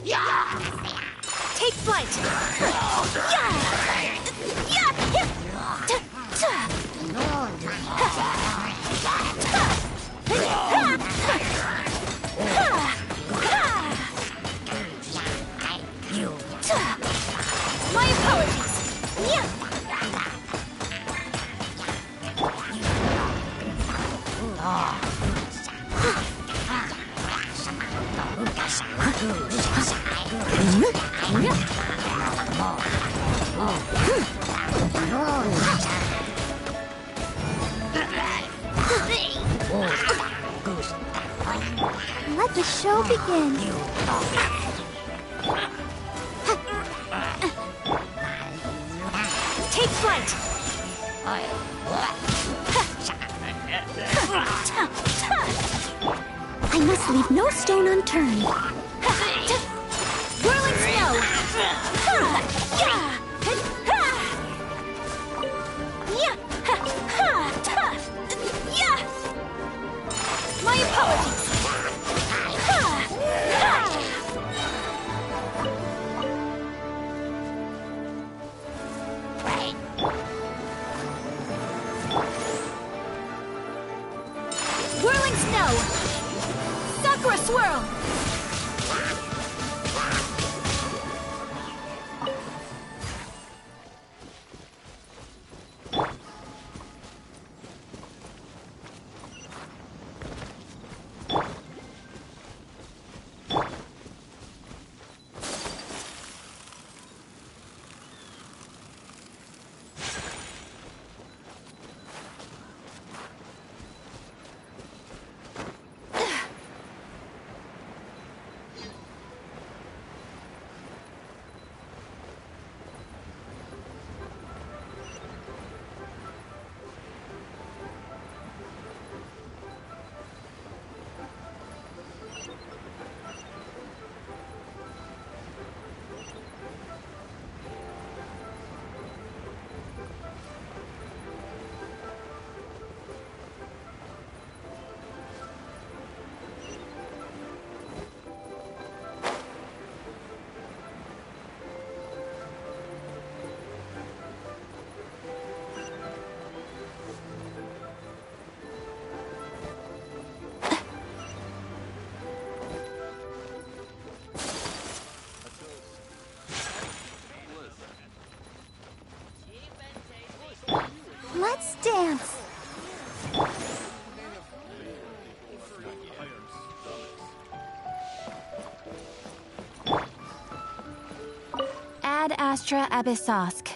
Take flight! My apologies! Let the show begin. Take flight! I must leave no stone unturned. Whirling snow! My apologies! Whirling snow! Sakura swirl! Let's dance. Ad Astra Abyssosk.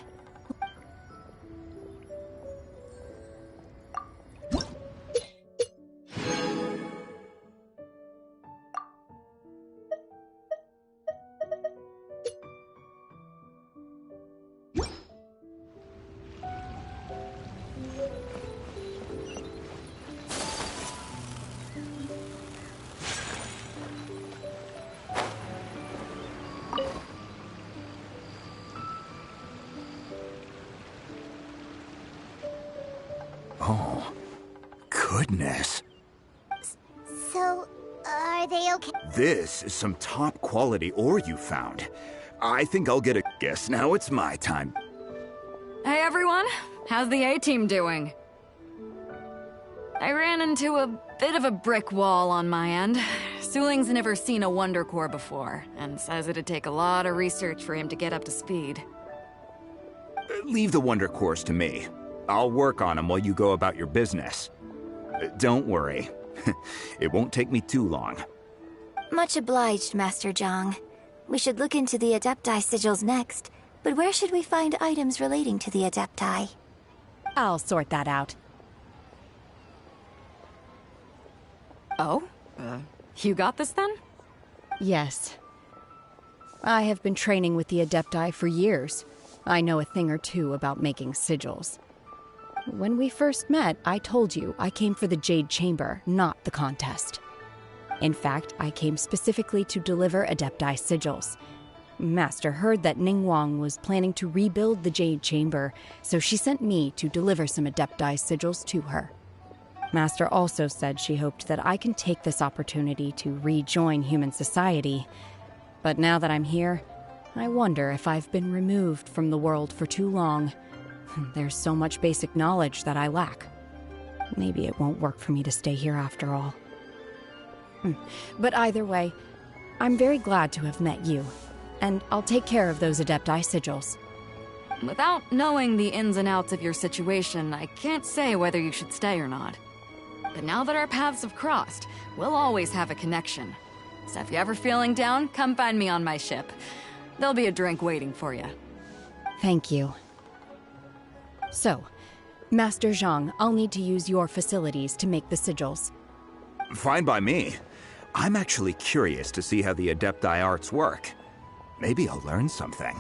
Oh, goodness. So, are they okay? This is some top quality ore you found. I think I'll get a guess. Now it's my time. Hey everyone, how's the A-team doing? I ran into a bit of a brick wall on my end. Suling's never seen a Wonder Core before, and says it'd take a lot of research for him to get up to speed. Leave the Wonder Cores to me. I'll work on them while you go about your business. Don't worry. It won't take me too long. Much obliged, Master Zhang. We should look into the Adepti sigils next, but where should we find items relating to the Adepti? I'll sort that out. Oh? You got this then? Yes. I have been training with the Adepti for years. I know a thing or two about making sigils. When we first met, I told you I came for the Jade Chamber, not the contest. In fact, I came specifically to deliver Adepti sigils. Master heard that Ningguang was planning to rebuild the Jade Chamber, so she sent me to deliver some Adepti sigils to her. Master also said she hoped that I can take this opportunity to rejoin human society. But now that I'm here, I wonder if I've been removed from the world for too long. There's so much basic knowledge that I lack. Maybe it won't work for me to stay here after all. But either way, I'm very glad to have met you, and I'll take care of those Adepti sigils. Without knowing the ins and outs of your situation, I can't say whether you should stay or not. But now that our paths have crossed, we'll always have a connection. So if you're ever feeling down, come find me on my ship. There'll be a drink waiting for you. Thank you. So, Master Zhang, I'll need to use your facilities to make the sigils. Fine by me. I'm actually curious to see how the Adepti arts work. Maybe I'll learn something.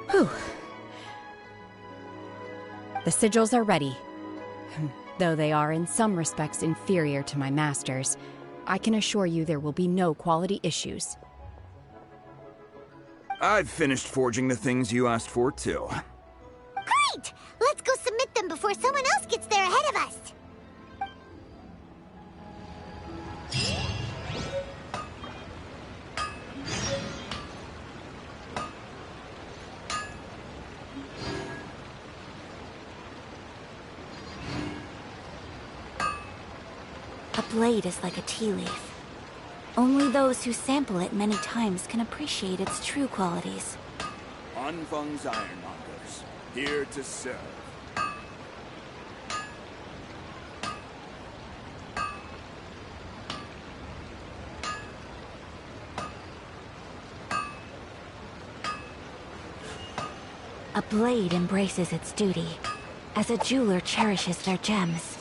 Whew. The sigils are ready. Though they are in some respects inferior to my master's, I can assure you there will be no quality issues. I've finished forging the things you asked for, too. Great! Let's go submit them before someone else gets there ahead of us. A blade is like a tea leaf. Only those who sample it many times can appreciate its true qualities. Anfang's Ironmongers, here to serve. A blade embraces its duty, as a jeweler cherishes their gems.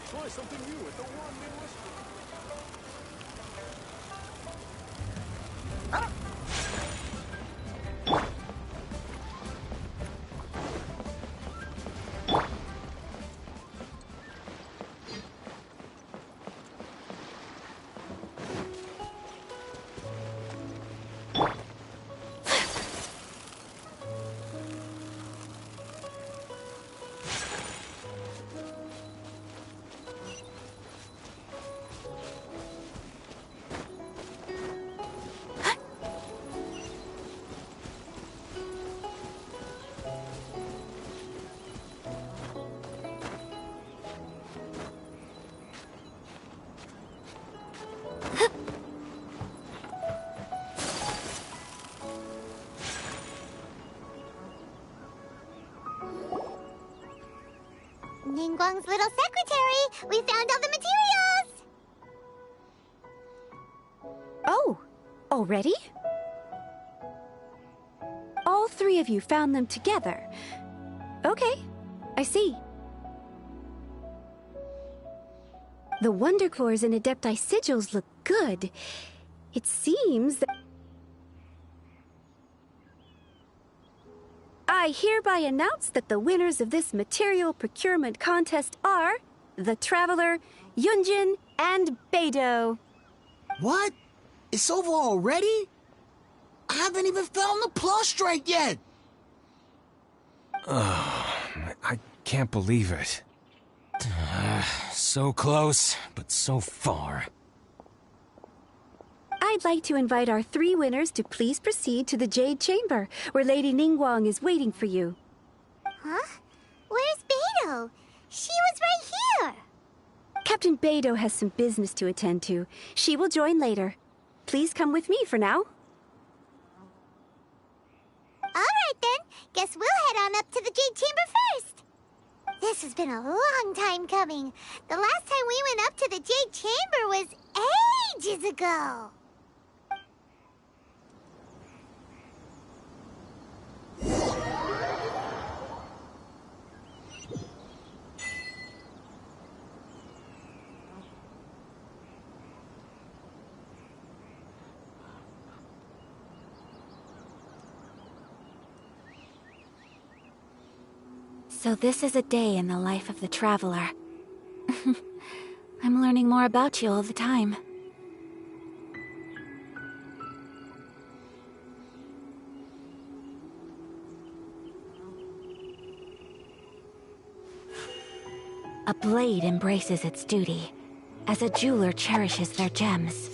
Try something new at the one Ningguang's little secretary! We found all the materials! Oh, already? All three of you found them together. Okay, I see. The Wonder Cores and Adepti sigils look good. It seems that... I hereby announce that the winners of this material procurement contest are the Traveler, Yunjin, and Beidou. What? It's over already? I haven't even found the prostrate yet! I can't believe it. So close, but so far. I'd like to invite our three winners to please proceed to the Jade Chamber, where Lady Ningguang is waiting for you. Huh? Where's Beidou? She was right here! Captain Beidou has some business to attend to. She will join later. Please come with me for now. Alright then, guess we'll head on up to the Jade Chamber first! This has been a long time coming. The last time we went up to the Jade Chamber was ages ago. So this is a day in the life of the Traveler. I'm learning more about you all the time. A blade embraces its duty, as a jeweler cherishes their gems.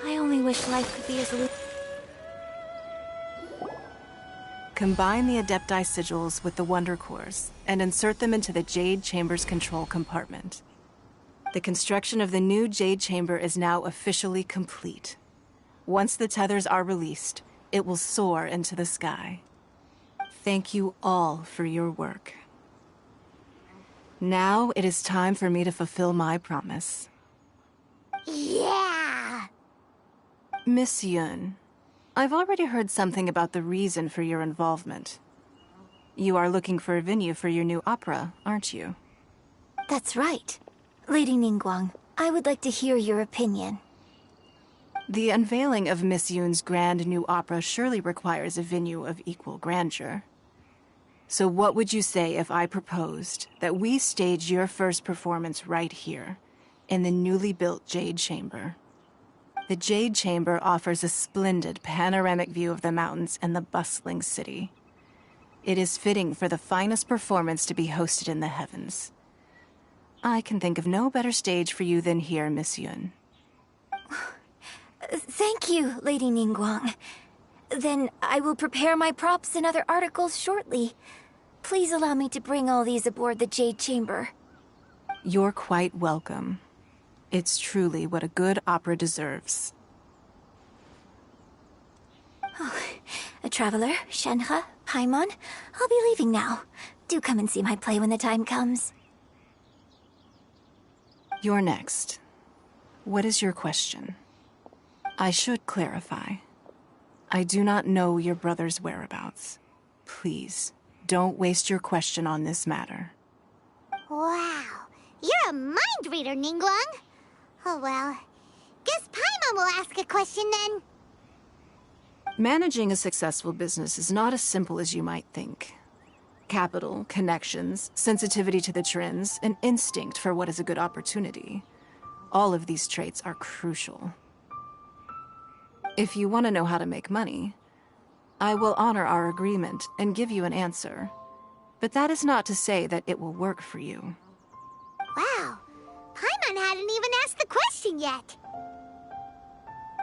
I only wish life could be as Combine the Adepti sigils with the Wonder Cores and insert them into the Jade Chamber's control compartment. The construction of the new Jade Chamber is now officially complete. Once the tethers are released, it will soar into the sky. Thank you all for your work. Now it is time for me to fulfill my promise. Yeah! Miss Yun, I've already heard something about the reason for your involvement. You are looking for a venue for your new opera, aren't you? That's right. Lady Ningguang, I would like to hear your opinion. The unveiling of Miss Yun's grand new opera surely requires a venue of equal grandeur. So what would you say if I proposed that we stage your first performance right here, in the newly built Jade Chamber? The Jade Chamber offers a splendid panoramic view of the mountains and the bustling city. It is fitting for the finest performance to be hosted in the heavens. I can think of no better stage for you than here, Miss Yun. Thank you, Lady Ningguang. Then I will prepare my props and other articles shortly. Please allow me to bring all these aboard the Jade Chamber. You're quite welcome. It's truly what a good opera deserves. A traveler, Shenhe, Paimon, I'll be leaving now. Do come and see my play when the time comes. You're next. What is your question? I should clarify. I do not know your brother's whereabouts. Please, don't waste your question on this matter. Wow. You're a mind reader, Ningguang. Oh well. Guess Paimon will ask a question then. Managing a successful business is not as simple as you might think. Capital, connections, sensitivity to the trends, and instinct for what is a good opportunity. All of these traits are crucial. If you want to know how to make money, I will honor our agreement and give you an answer. But that is not to say that it will work for you. Wow. Paimon hadn't even asked the question yet.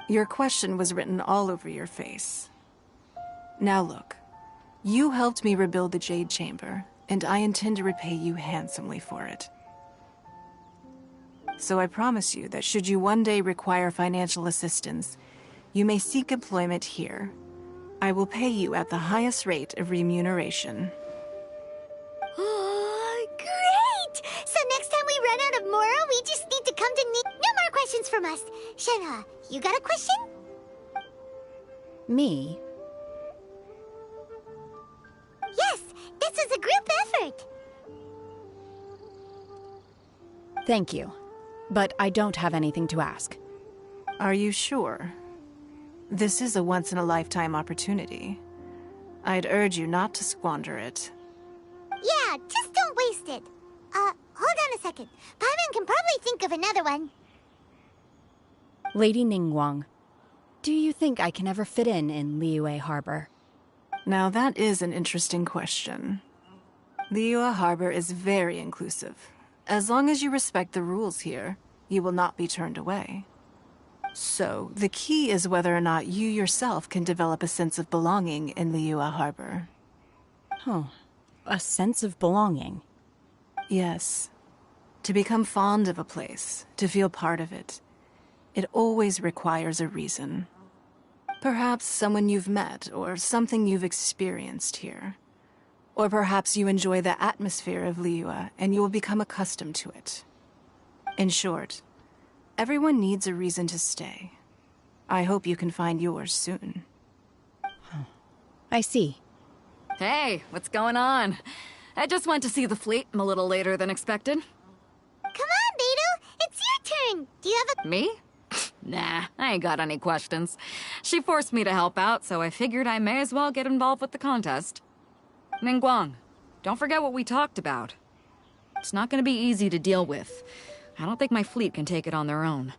Your question was written all over your face. Now look, you helped me rebuild the Jade Chamber, and I intend to repay you handsomely for it. So I promise you that should you one day require financial assistance, you may seek employment here. I will pay you at the highest rate of remuneration. Oh, great! So next time we run out of Mora, we just need to come to No more questions from us. Shenhe, you got a question? Me? Yes, this is a group effort. Thank you. But I don't have anything to ask. Are you sure? This is a once-in-a-lifetime opportunity. I'd urge you not to squander it. Yeah, just don't waste it. Hold on a second. Paimon can probably think of another one. Lady Ningguang, do you think I can ever fit in Liyue Harbor? Now that is an interesting question. Liyue Harbor is very inclusive. As long as you respect the rules here, you will not be turned away. So, the key is whether or not you yourself can develop a sense of belonging in Liyue Harbor. Huh. A sense of belonging. Yes. To become fond of a place, to feel part of it, it always requires a reason. Perhaps someone you've met, or something you've experienced here. Or perhaps you enjoy the atmosphere of Liyue, and you will become accustomed to it. In short, everyone needs a reason to stay. I hope you can find yours soon. I see. Hey, what's going on? I just went to see the fleet a little later than expected. Come on, Beidou! It's your turn! Do you have a... Me? Nah, I ain't got any questions. She forced me to help out, so I figured I may as well get involved with the contest. Ningguang, don't forget what we talked about. It's not gonna be easy to deal with. I don't think my fleet can take it on their own.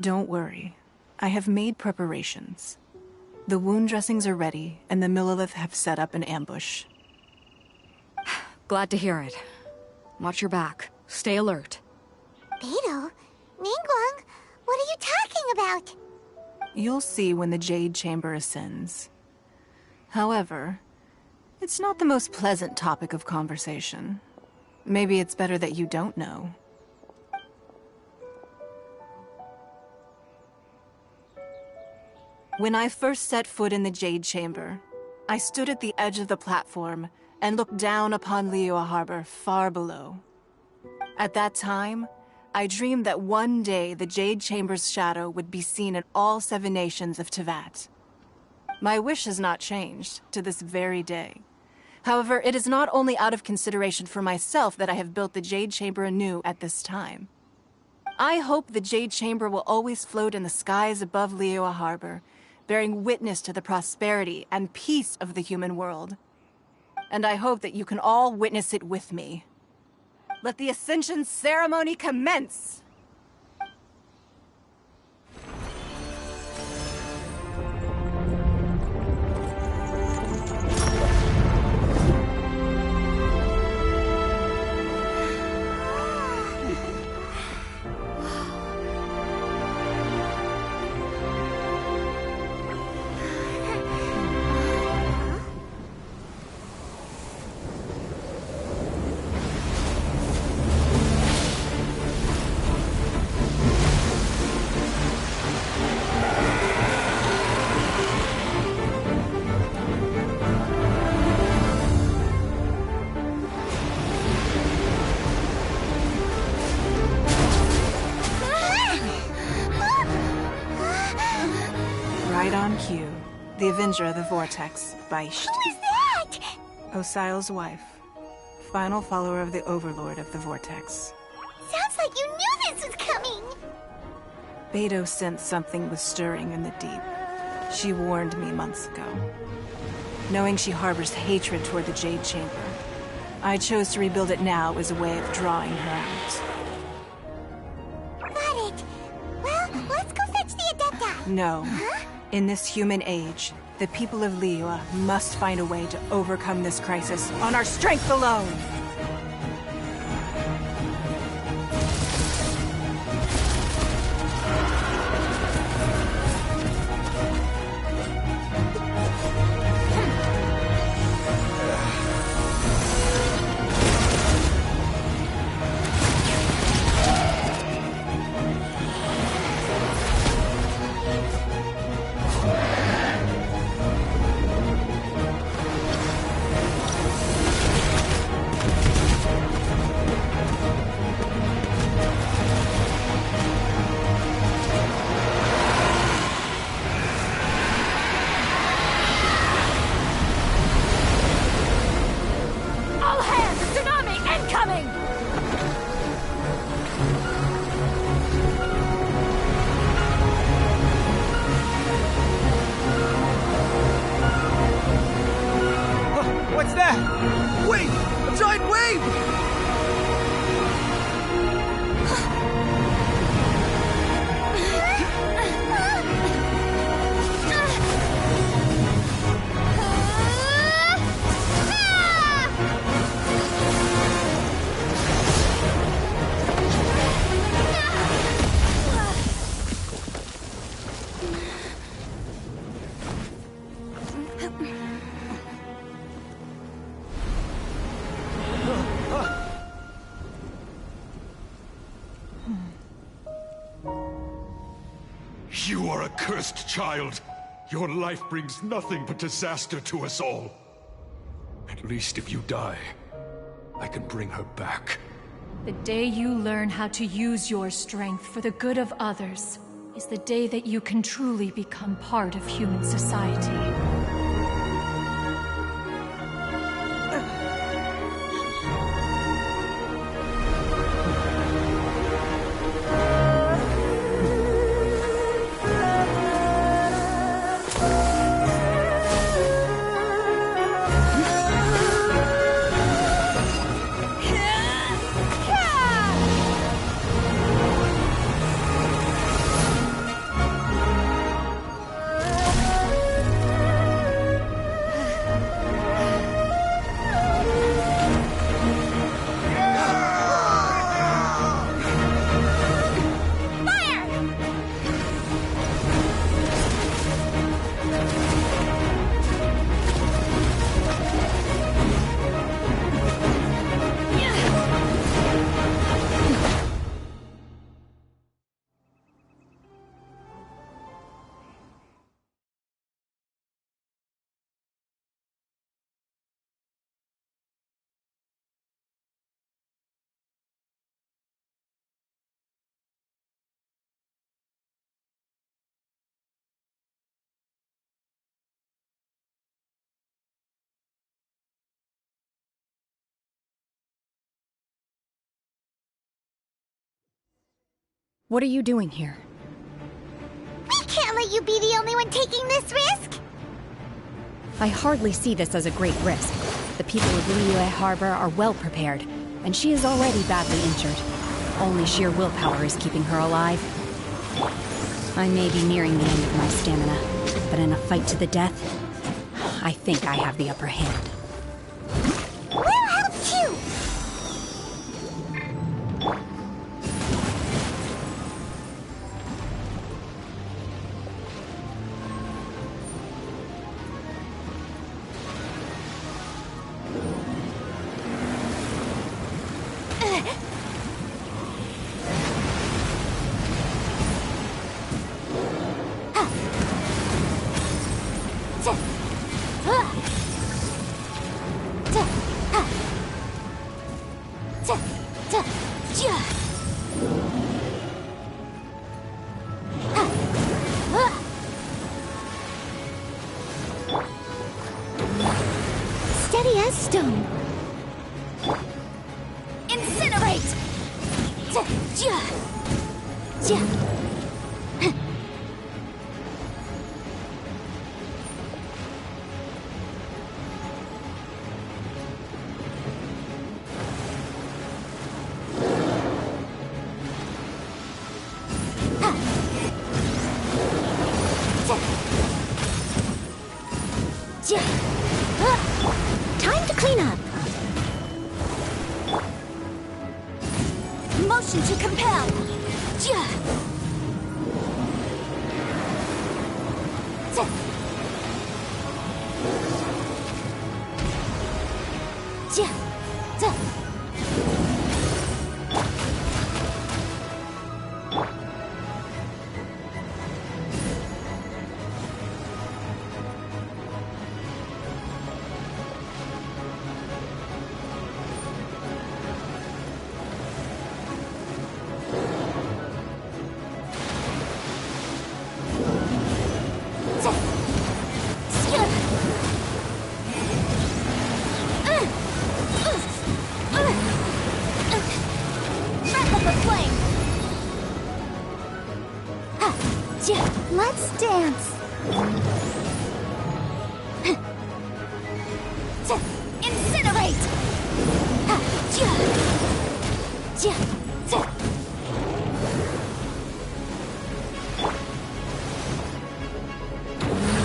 Don't worry. I have made preparations. The wound dressings are ready, and the Millilith have set up an ambush. Glad to hear it. Watch your back. Stay alert. Beidou? Ningguang? What are you talking about? You'll see when the Jade Chamber ascends. However, it's not the most pleasant topic of conversation. Maybe it's better that you don't know. When I first set foot in the Jade Chamber, I stood at the edge of the platform and looked down upon Liyue Harbor far below. At that time, I dreamed that one day the Jade Chamber's shadow would be seen in all 7 nations of Teyvat. My wish has not changed to this very day. However, it is not only out of consideration for myself that I have built the Jade Chamber anew at this time. I hope the Jade Chamber will always float in the skies above Liyue Harbor, bearing witness to the prosperity and peace of the human world. And I hope that you can all witness it with me. Let the Ascension ceremony commence! Right on cue. The Avenger of the Vortex, Beisht. Who is that? Osial's wife. Final follower of the Overlord of the Vortex. Sounds like you knew this was coming! Beidou sensed something was stirring in the deep. She warned me months ago. Knowing she harbors hatred toward the Jade Chamber, I chose to rebuild it now as a way of drawing her out. Got it. Well, let's go fetch the Adepti. No. Huh? In this human age, the people of Liyue must find a way to overcome this crisis on our strength alone! What's that? Wait! A giant wave! You are a cursed child. Your life brings nothing but disaster to us all. At least if you die, I can bring her back. The day you learn how to use your strength for the good of others, is the day that you can truly become part of human society. What are you doing here? We can't let you be the only one taking this risk! I hardly see this as a great risk. The people of Liyue Harbor are well prepared, and she is already badly injured. Only sheer willpower is keeping her alive. I may be nearing the end of my stamina, but in a fight to the death, I think I have the upper hand. We'll help too! Steady as stone. Incinerate! Time to clean up. Motion to compel. Let's dance. Incinerate!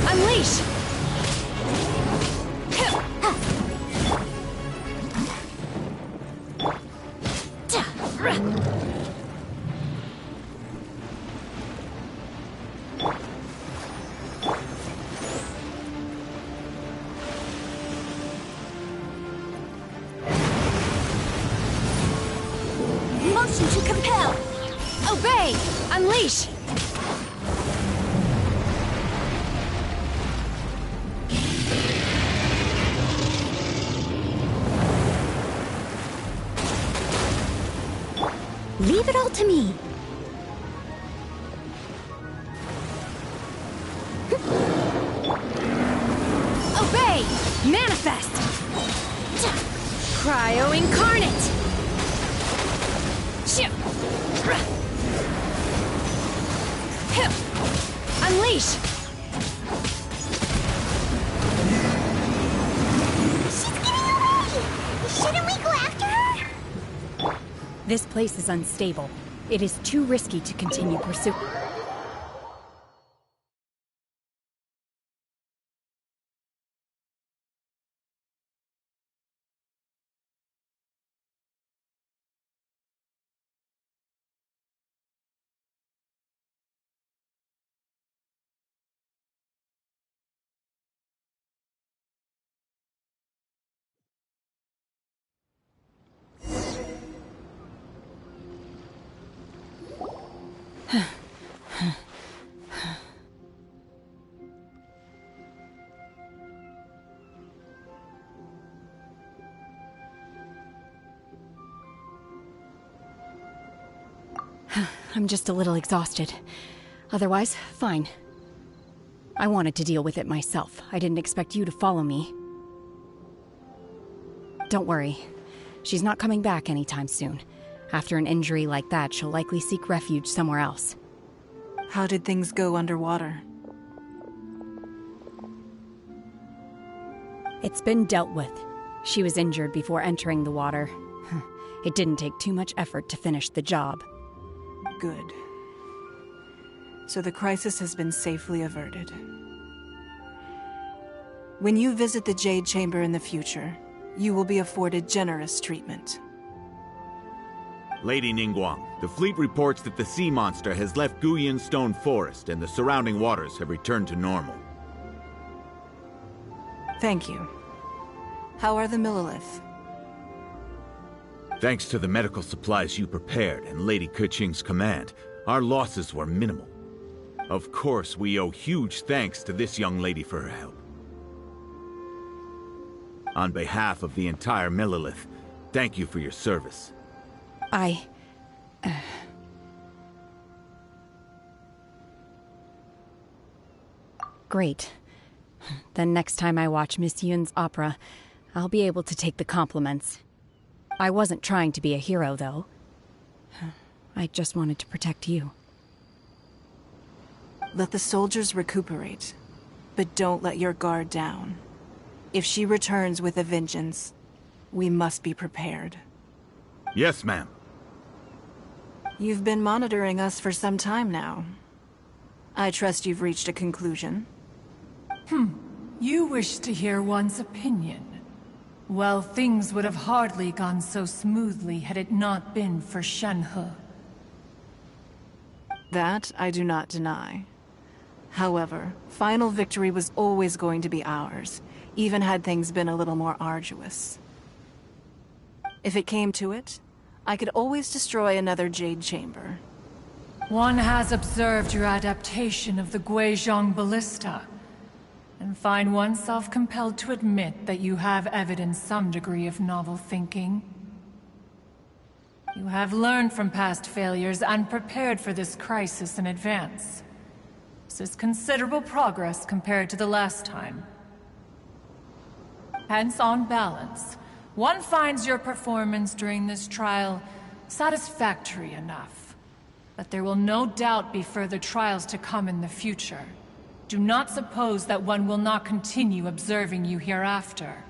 Unleash! Motion to compel. Obey! Unleash! Leave it all to me. incarnate! Unleash! She's getting away! Shouldn't we go after her? This place is unstable. It is too risky to continue pursuit. I'm just a little exhausted. Otherwise, fine. I wanted to deal with it myself. I didn't expect you to follow me. Don't worry. She's not coming back anytime soon. After an injury like that, she'll likely seek refuge somewhere else. How did things go underwater? It's been dealt with. She was injured before entering the water. It didn't take too much effort to finish the job. Good. So the crisis has been safely averted. When you visit the Jade Chamber in the future, you will be afforded generous treatment. Lady Ningguang, the fleet reports that the sea monster has left Guyan Stone Forest and the surrounding waters have returned to normal. Thank you. How are the Millilith? Thanks to the medical supplies you prepared and Lady Keqing's command, our losses were minimal. Of course, we owe huge thanks to this young lady for her help. On behalf of the entire Millilith, thank you for your service. Great. Then next time I watch Miss Yun's opera, I'll be able to take the compliments. I wasn't trying to be a hero, though. I just wanted to protect you. Let the soldiers recuperate, but don't let your guard down. If she returns with a vengeance, we must be prepared. Yes, ma'am. You've been monitoring us for some time now. I trust you've reached a conclusion. You wish to hear one's opinion. Well, things would have hardly gone so smoothly had it not been for Shenhe. That I do not deny. However, final victory was always going to be ours, even had things been a little more arduous. If it came to it, I could always destroy another Jade Chamber. One has observed your adaptation of the Guizhong Ballista, and find oneself compelled to admit that you have evidenced some degree of novel thinking. You have learned from past failures and prepared for this crisis in advance. This is considerable progress compared to the last time. Hence, on balance, one finds your performance during this trial satisfactory enough. But there will no doubt be further trials to come in the future. Do not suppose that one will not continue observing you hereafter.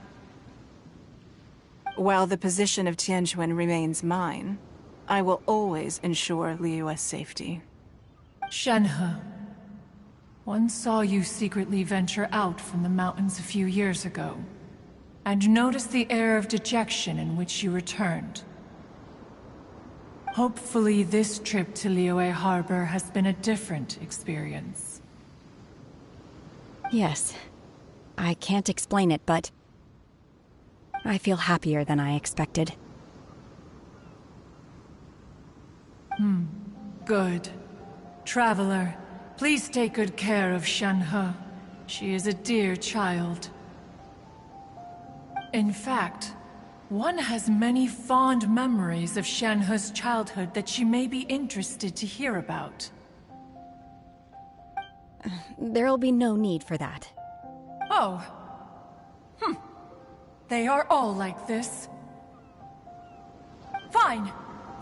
While the position of Tianquan remains mine, I will always ensure Liyue's safety. Shenhe, one saw you secretly venture out from the mountains a few years ago, and noticed the air of dejection in which you returned. Hopefully this trip to Liyue Harbor has been a different experience. Yes. I can't explain it, but I feel happier than I expected. Good. Traveler, please take good care of Shenhe. She is a dear child. In fact, one has many fond memories of Shenhe's childhood that she may be interested to hear about. There'll be no need for that. Oh. They are all like this. Fine.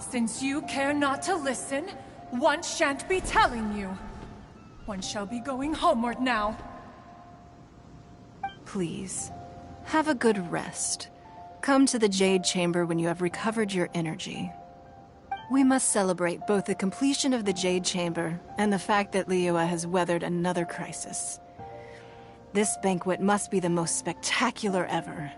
Since you care not to listen, one shan't be telling you. One shall be going homeward now. Please, have a good rest. Come to the Jade Chamber when you have recovered your energy. We must celebrate both the completion of the Jade Chamber and the fact that Liyue has weathered another crisis. This banquet must be the most spectacular ever.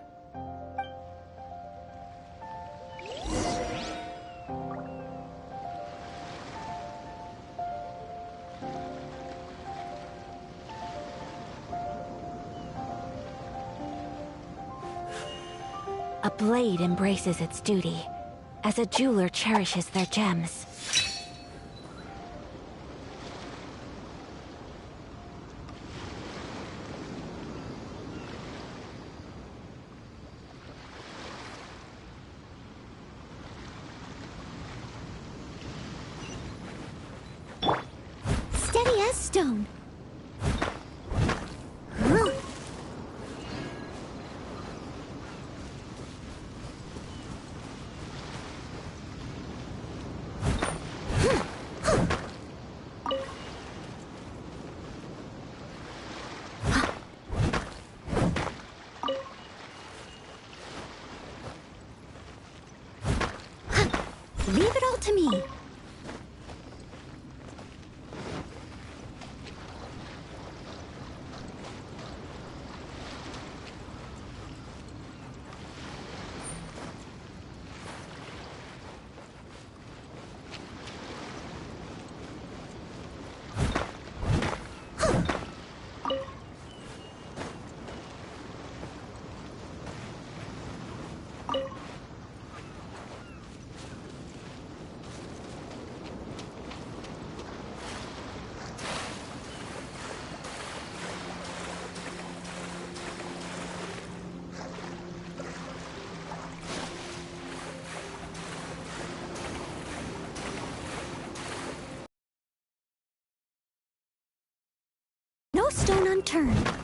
A blade embraces its duty, as a jeweler cherishes their gems. Steady as stone. Leave it all to me. No stone unturned.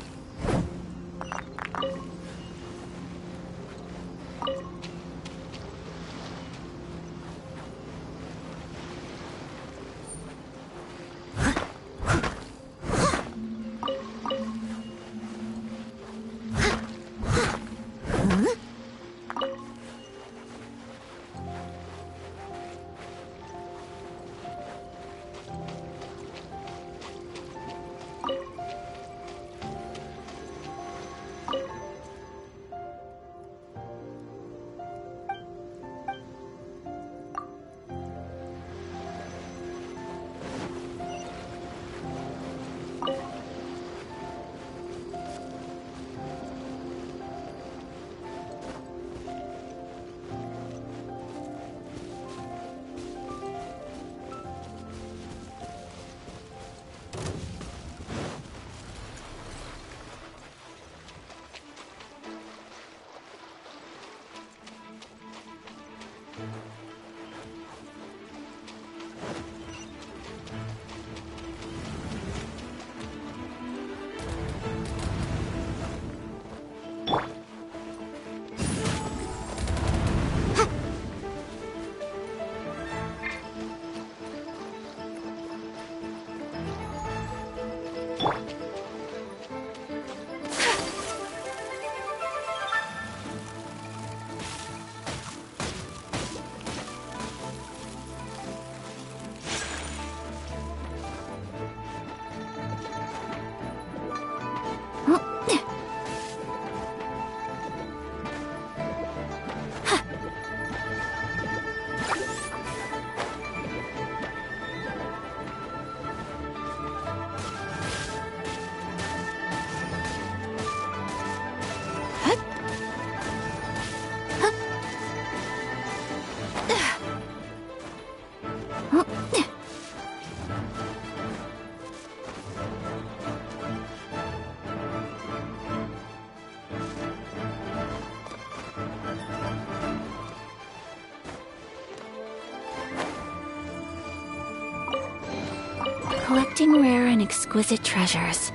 Collecting rare and exquisite treasures.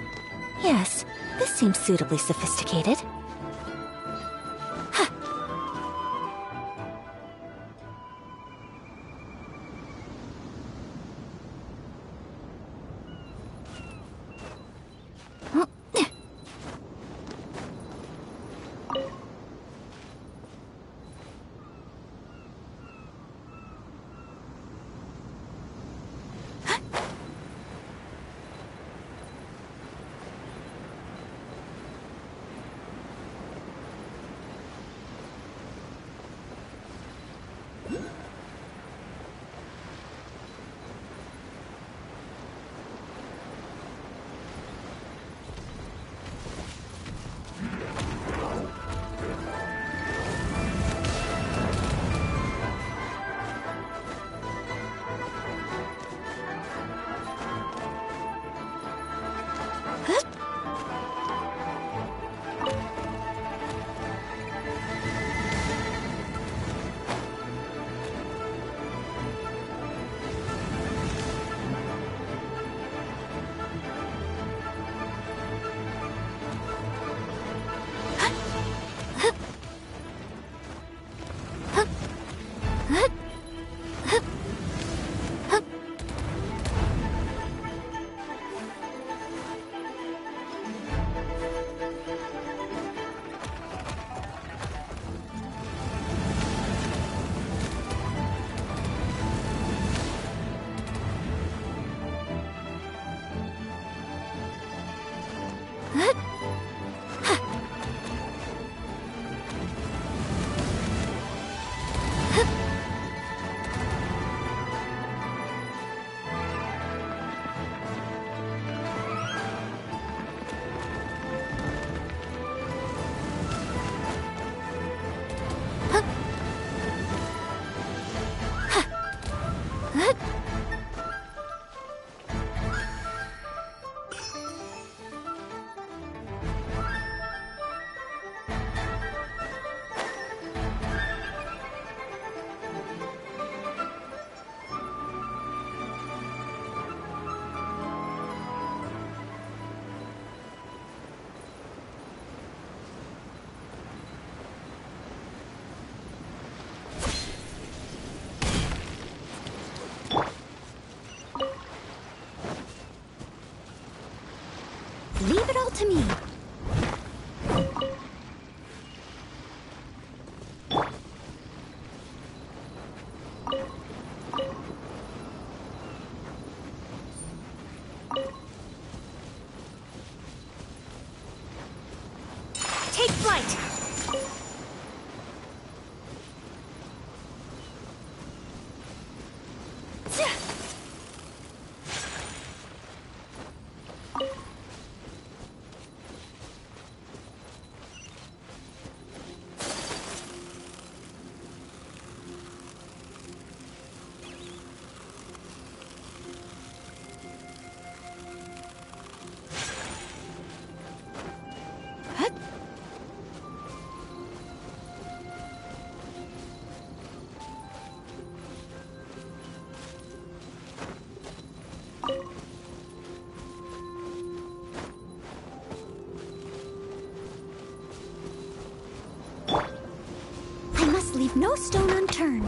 Yes, this seems suitably sophisticated. Leave it all to me. Take flight! I must leave no stone unturned.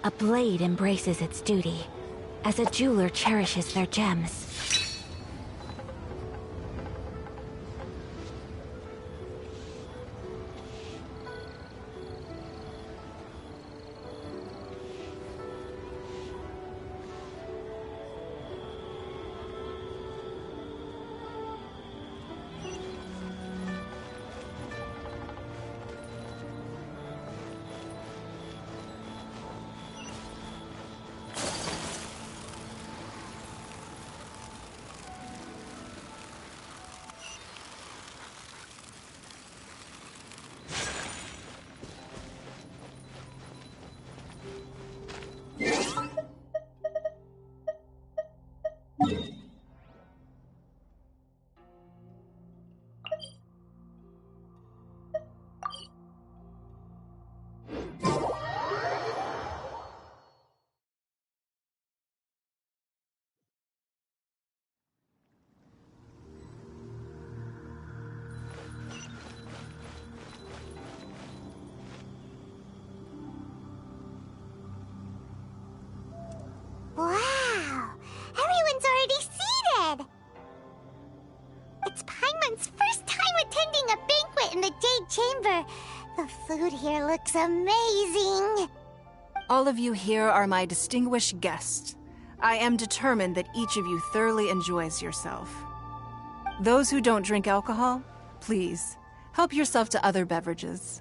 A blade embraces its duty, as a jeweler cherishes their gems. Wow! Everyone's already seated! It's Paimon's first time attending a banquet in the Jade Chamber. The food here looks amazing. All of you here are my distinguished guests. I am determined that each of you thoroughly enjoys yourself. Those who don't drink alcohol, please, help yourself to other beverages.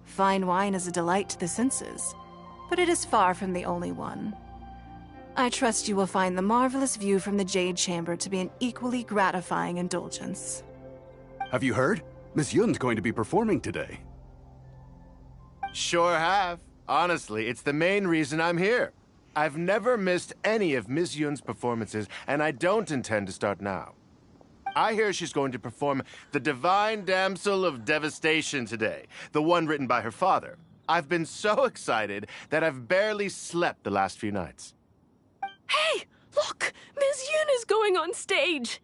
Fine wine is a delight to the senses, but it is far from the only one. I trust you will find the marvelous view from the Jade Chamber to be an equally gratifying indulgence. Have you heard? Miss Yun's going to be performing today. Sure have. Honestly, it's the main reason I'm here. I've never missed any of Miss Yun's performances, and I don't intend to start now. I hear she's going to perform The Divine Damsel of Devastation today, the one written by her father. I've been so excited that I've barely slept the last few nights. Hey, look! Miss Yun is going on stage!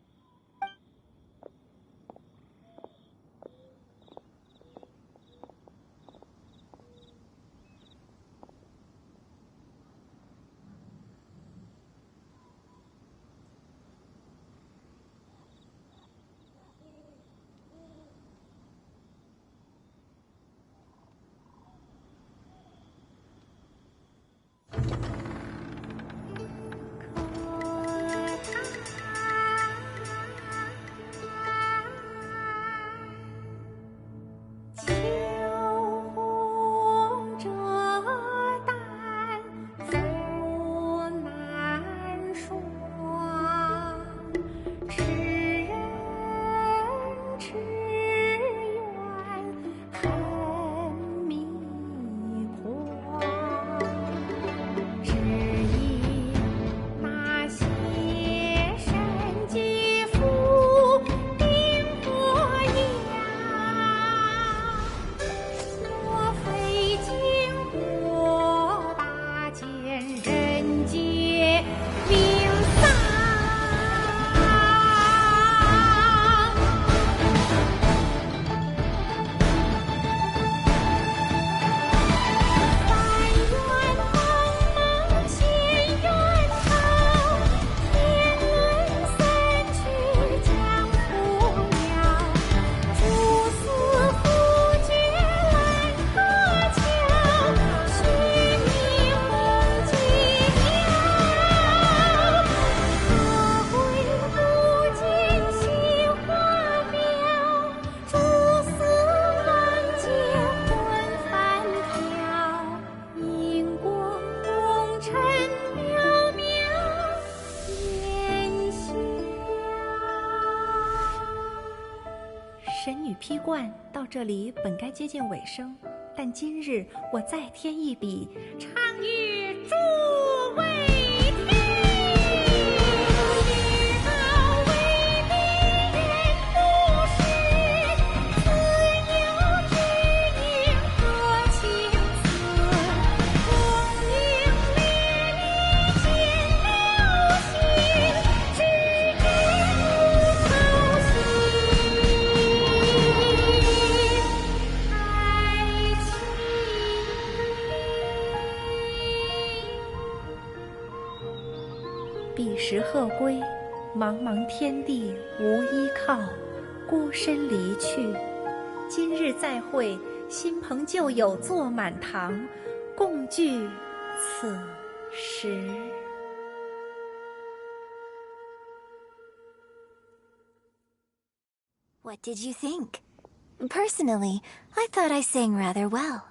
神女披冠到这里本该接近尾声，但今日我再添一笔，唱与诸位听。彼时鹤归，茫茫天地无依靠，孤身离去。今日再会，新朋旧友坐满堂，共聚此时。What did you think? Personally, I thought I sang rather well.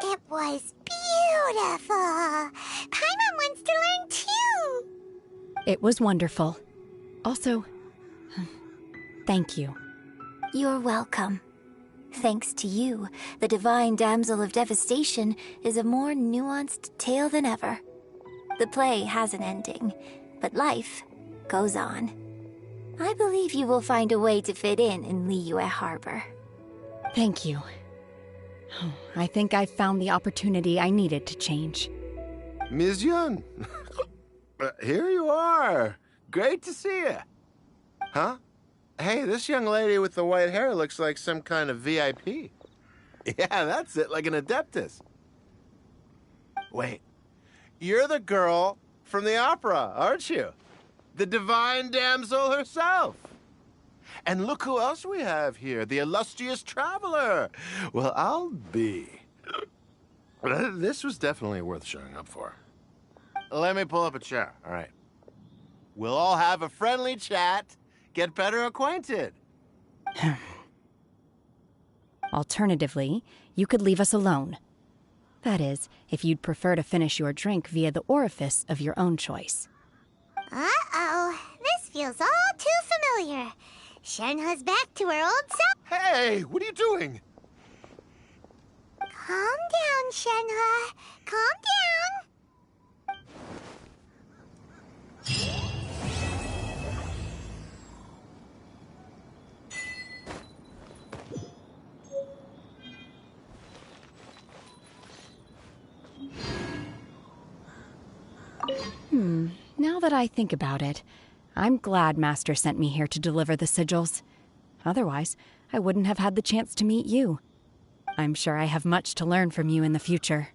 It was beautiful. Paimon wants to learn too. It was wonderful. Also, thank you. You're welcome. Thanks to you, the Divine Damsel of Devastation is a more nuanced tale than ever. The play has an ending, but life goes on. I believe you will find a way to fit in Liyue Harbor. Thank you. I think I've found the opportunity I needed to change. Ms. Yun, here you are. Great to see you. Huh? Hey, this young lady with the white hair looks like some kind of VIP. Yeah, that's it, like an Adeptus. Wait, you're the girl from the opera, aren't you? The Divine Damsel herself. And look who else we have here, the illustrious traveler. Well, I'll be. This was definitely worth showing up for. Let me pull up a chair, all right. We'll all have a friendly chat, get better acquainted. Alternatively, you could leave us alone. That is, if you'd prefer to finish your drink via the orifice of your own choice. Uh-oh, this feels all too familiar. Shenhe's back to her old self. Hey, what are you doing? Calm down, Shenhe. Calm down. Now that I think about it, I'm glad Master sent me here to deliver the sigils. Otherwise, I wouldn't have had the chance to meet you. I'm sure I have much to learn from you in the future.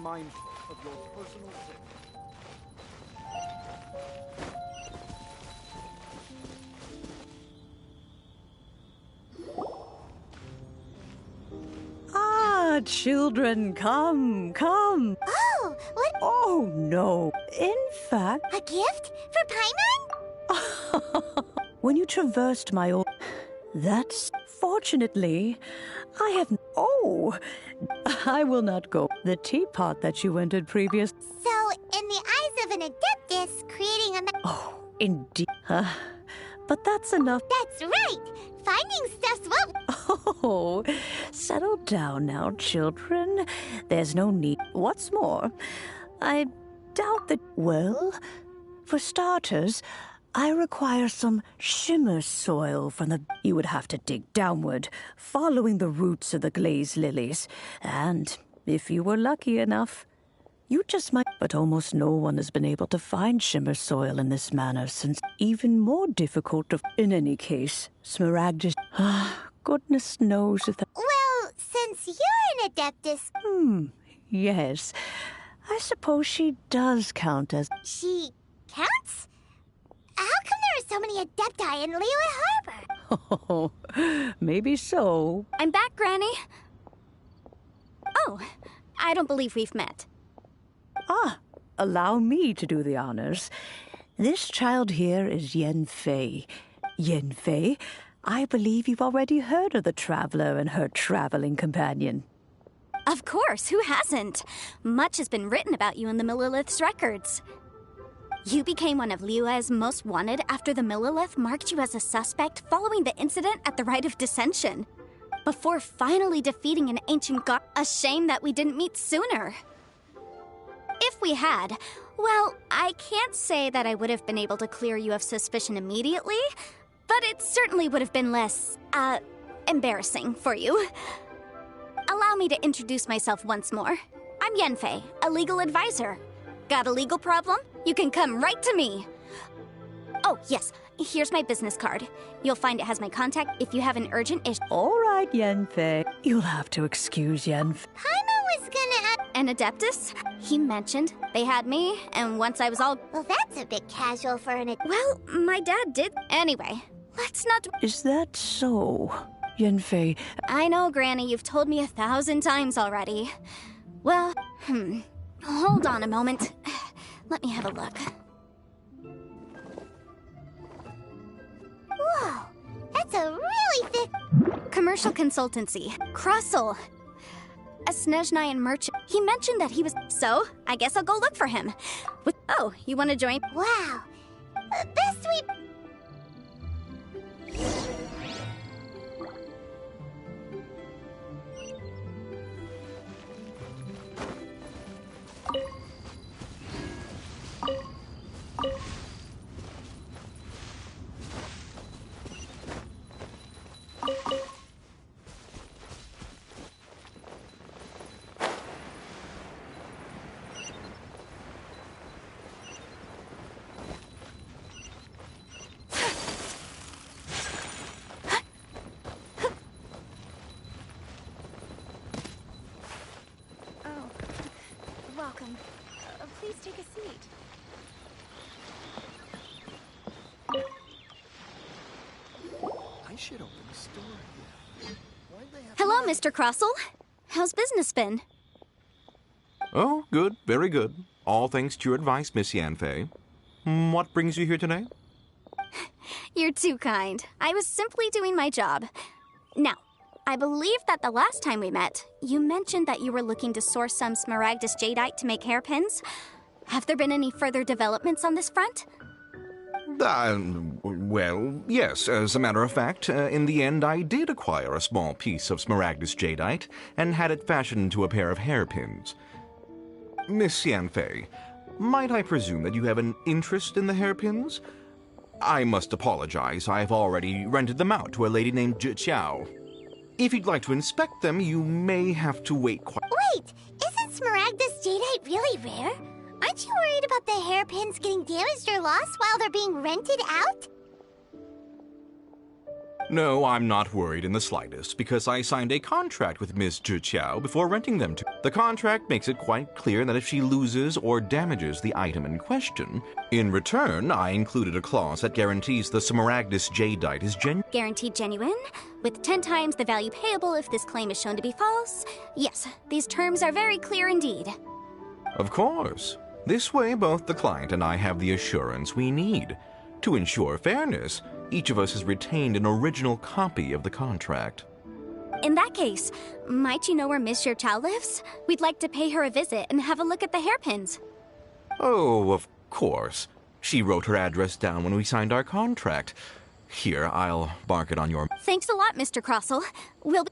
mindful of your personal safety. Ah, children, come, come. Oh, what? Oh, no. In fact... A gift? For Paimon? When you traversed my old... That's... Fortunately, I have... Oh! I will not go. The teapot that you entered previous... So, in the eyes of an Adeptus, creating a... Oh, indeed. But that's enough. That's right! Finding stuff's what... Oh, settle down now, children. There's no need. What's more, I doubt that... Well, for starters, I require some shimmer soil from the... You would have to dig downward, following the roots of the glazed lilies. And if you were lucky enough, you just might... But almost no one has been able to find shimmer soil in this manner since... Even more difficult to... In any case, Smaragdus... Goodness knows if that... Well, since you're an Adeptus... Yes. I suppose she does count as... She counts? How come there are so many Adepti in Liyue Harbor? Oh, maybe so. I'm back, Granny. Oh, I don't believe we've met. Ah, allow me to do the honors. This child here is Yanfei. Yanfei, I believe you've already heard of the traveler and her traveling companion. Of course, who hasn't? Much has been written about you in the Millilith's records. You became one of Liyue's most wanted after the Millilith marked you as a suspect following the incident at the Rite of Dissension. Before finally defeating an ancient god. A shame that we didn't meet sooner. If we had, well, I can't say that I would have been able to clear you of suspicion immediately, but it certainly would have been less, embarrassing for you. Allow me to introduce myself once more. I'm Yanfei, a legal advisor. Got a legal problem? You can come right to me. Oh, yes, here's my business card. You'll find it has my contact if you have an urgent issue. All right, Yanfei. You'll have to excuse Yanfei. Paimon was gonna add... An Adeptus? He mentioned they had me, and once I was all... Well, that's a bit casual for an... Well, my dad did. Anyway, let's not... Is that so, Yanfei? I know, Granny, you've told me 1,000 times already. Well, hold on a moment. Let me have a look. Whoa, that's a really thick... Commercial consultancy. Crossel. A Snezhnayan merchant. He mentioned that he was... So, I guess I'll go look for him. Oh, you want to join? Wow. Best we... Welcome. Please take a seat. I should open a store here. Hello, Mr. Crossel. How's business been? Oh, good. Very good. All thanks to your advice, Miss Yanfei. What brings you here today? You're too kind. I was simply doing my job. Now, I believe that the last time we met, you mentioned that you were looking to source some Smaragdus jadeite to make hairpins. Have there been any further developments on this front? Well, yes. As a matter of fact, in the end, I did acquire a small piece of Smaragdus jadeite and had it fashioned into a pair of hairpins. Miss Yanfei, might I presume that you have an interest in the hairpins? I must apologize. I've already rented them out to a lady named Zhiqiao. If you'd like to inspect them, you may have to wait Wait! Isn't Smaragdus jadeite really rare? Aren't you worried about the hairpins getting damaged or lost while they're being rented out? No, I'm not worried in the slightest, because I signed a contract with Miss Zhi Qiao before renting them to. The contract makes it quite clear that if she loses or damages the item in question, in return, I included a clause that guarantees the Smaragdus jadeite is Guaranteed genuine, with 10 times the value payable if this claim is shown to be false. Yes, these terms are very clear indeed. Of course. This way, both the client and I have the assurance we need. To ensure fairness, each of us has retained an original copy of the contract. In that case, might you know where Miss Zhi Qiao lives? We'd like to pay her a visit and have a look at the hairpins. Oh, of course. She wrote her address down when we signed our contract. Here, I'll mark it on your... Thanks a lot, Mr. Crossell. We'll be...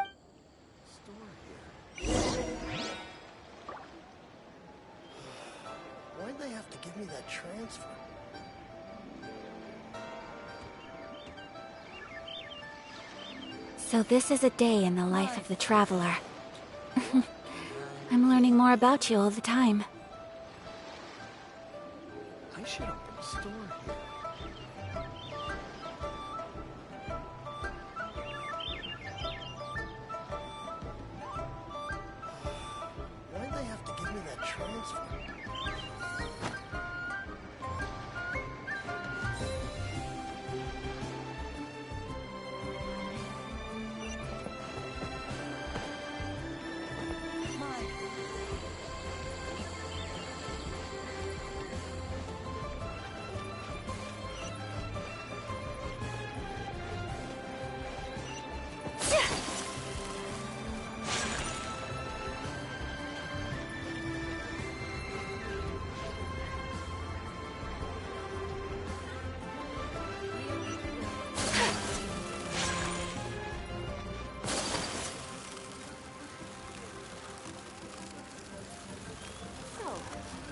Why'd they have to give me that transfer? So this is a day in the life of the traveler. I'm learning more about you all the time. I should open a store here. Why'd they have to give me that transfer?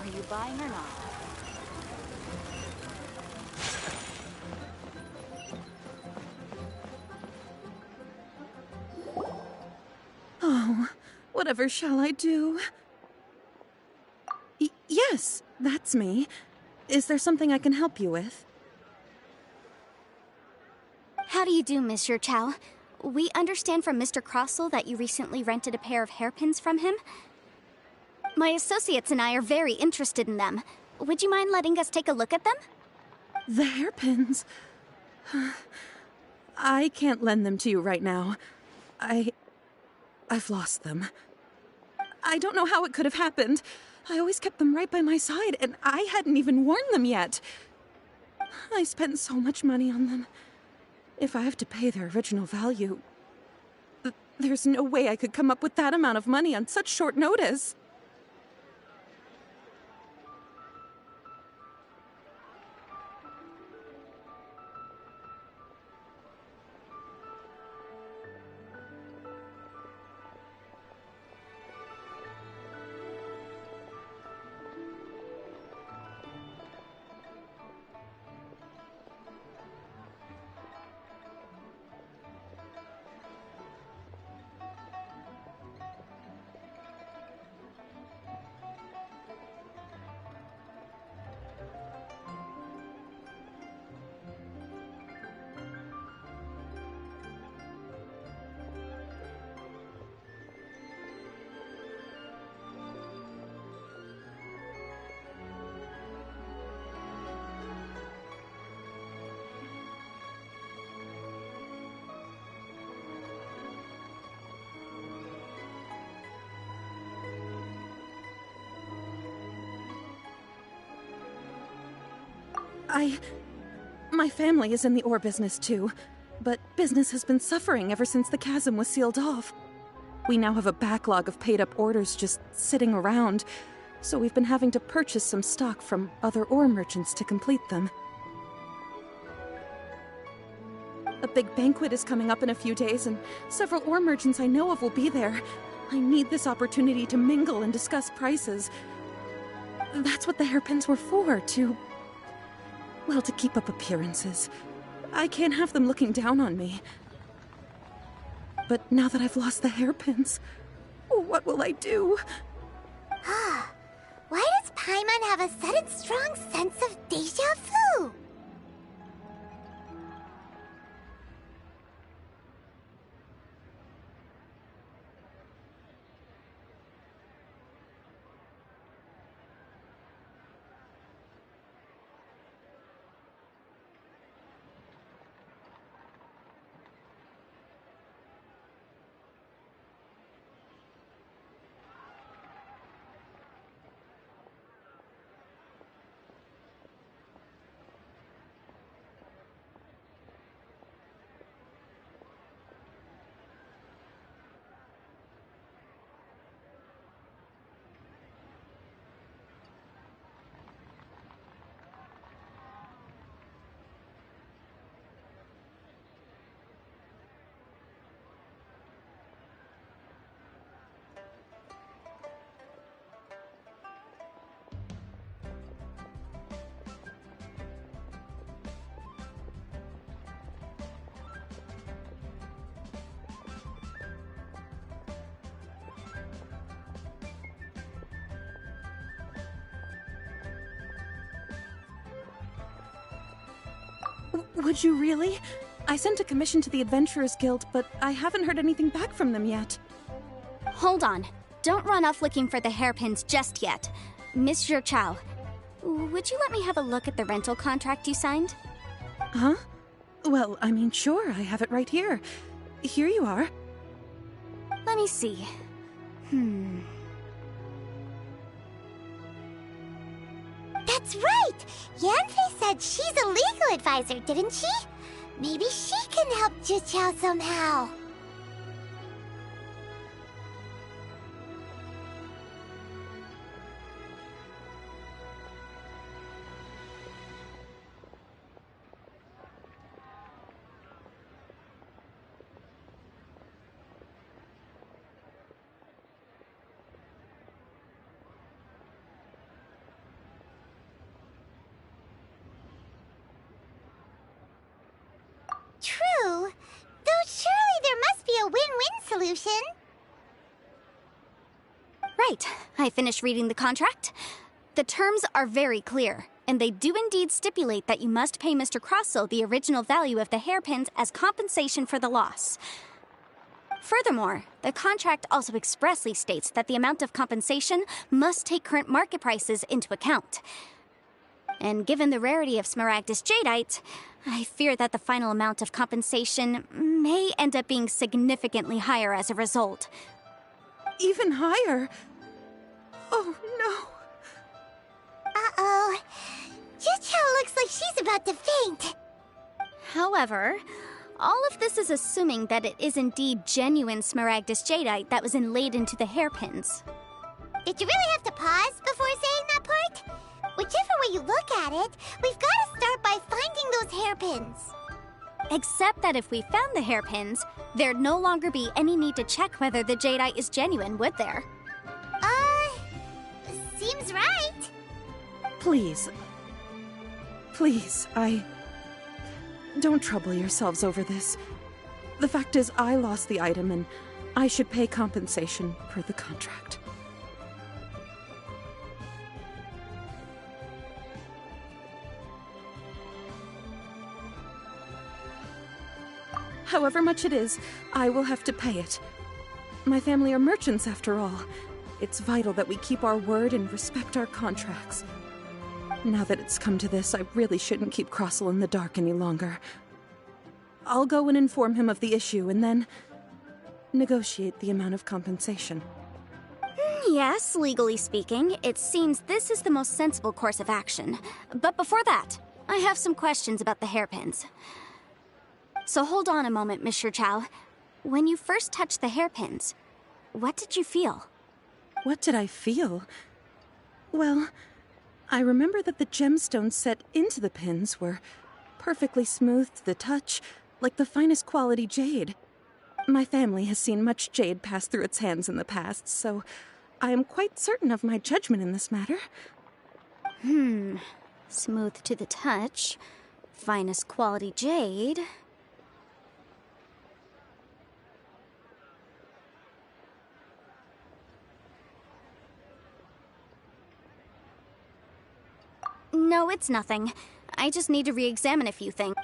Are you buying or not? Oh, whatever shall I do? Yes, that's me. Is there something I can help you with? How do you do, Miss Zhi Qiao? We understand from Mr. Crossell that you recently rented a pair of hairpins from him. My associates and I are very interested in them. Would you mind letting us take a look at them? The hairpins? I can't lend them to you right now. I've lost them. I don't know how it could have happened. I always kept them right by my side, and I hadn't even worn them yet. I spent so much money on them. If I have to pay their original value, there's no way I could come up with that amount of money on such short notice. My family is in the ore business too, but business has been suffering ever since the chasm was sealed off. We now have a backlog of paid-up orders just sitting around, so we've been having to purchase some stock from other ore merchants to complete them. A big banquet is coming up in a few days, and several ore merchants I know of will be there. I need this opportunity to mingle and discuss prices. That's what the hairpins were for, well, to keep up appearances. I can't have them looking down on me. But now that I've lost the hairpins, what will I do? Why does Paimon have a sudden strong sense of deja vu? Would you really? I sent a commission to the Adventurers Guild, but I haven't heard anything back from them yet. Hold on. Don't run off looking for the hairpins just yet. Monsieur Chow, would you let me have a look at the rental contract you signed? Huh? Well, I mean, sure, I have it right here. Here you are. Let me see. That's right! Yanfei said she's a legal advisor, didn't she? Maybe she can help Jiqiao somehow. True. Though surely there must be a win-win solution. Right. I finished reading the contract. The terms are very clear, and they do indeed stipulate that you must pay Mr. Crossell the original value of the hairpins as compensation for the loss. Furthermore, the contract also expressly states that the amount of compensation must take current market prices into account. And given the rarity of Smaragdus jadeite, I fear that the final amount of compensation may end up being significantly higher as a result. Even higher? Oh, no. Uh-oh. Jiqiao looks like she's about to faint. However, all of this is assuming that it is indeed genuine Smaragdus jadeite that was inlaid into the hairpins. Did you really have to pause before saying that part? Whichever way you look at it, we've got to start by finding those hairpins. Except that if we found the hairpins, there'd no longer be any need to check whether the jadeite is genuine, would there? Seems right. Please. Please, Don't trouble yourselves over this. The fact is, I lost the item, and I should pay compensation per the contract. However much it is, I will have to pay it. My family are merchants, after all. It's vital that we keep our word and respect our contracts. Now that it's come to this, I really shouldn't keep Crossell in the dark any longer. I'll go and inform him of the issue, and then negotiate the amount of compensation. Yes, legally speaking, it seems this is the most sensible course of action. But before that, I have some questions about the hairpins. So hold on a moment, Monsieur Chow. When you first touched the hairpins, what did you feel? What did I feel? Well, I remember that the gemstones set into the pins were perfectly smooth to the touch, like the finest quality jade. My family has seen much jade pass through its hands in the past, so I am quite certain of my judgment in this matter. Smooth to the touch, finest quality jade. No, it's nothing. I just need to re-examine a few things.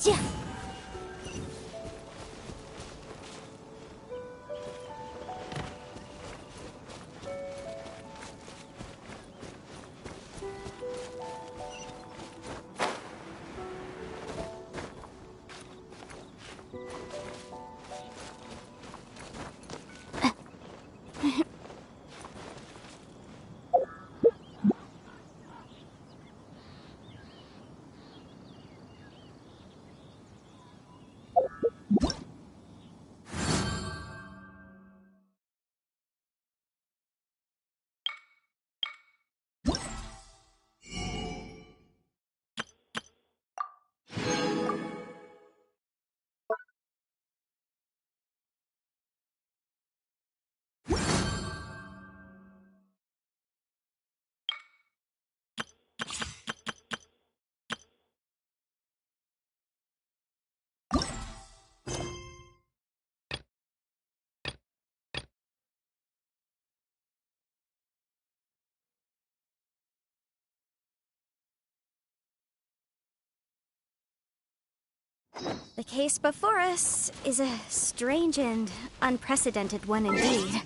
Yeah. The case before us is a strange and unprecedented one indeed.